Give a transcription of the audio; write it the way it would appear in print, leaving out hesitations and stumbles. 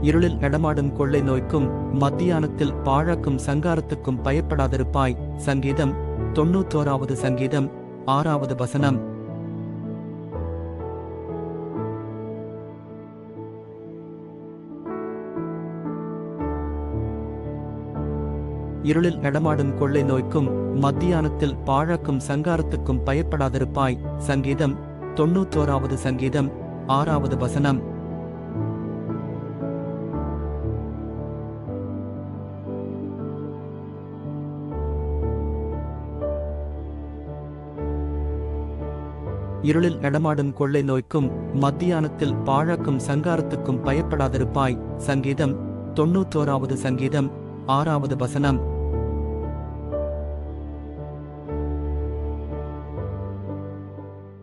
இருளில் நடமாடும் கொள்ளை நோய்க்கும் மத்தியானத்தில் பாழாக்கும் சங்காரத்துக்கும் பயப்படாதிருப்பாய். சங்கீதம் 91 சங்கீதம் 6 வசனம். இருளில் நடமாடும் கொள்ளை நோய்க்கும் மத்தியானத்தில் பாழாக்கும் சங்காரத்துக்கும் பயப்படாதிருப்பாய். சங்கீதம் 91 சங்கீதம் 6 வசனம். இருளில் நடமாடும் கொள்ளை நோய்க்கும் மத்தியானத்தில் பாழாக்கும் சங்காரத்துக்கும் பயப்படாதிருப்பாய். சங்கீதம் 91 சங்கீதம் 6 வசனம்.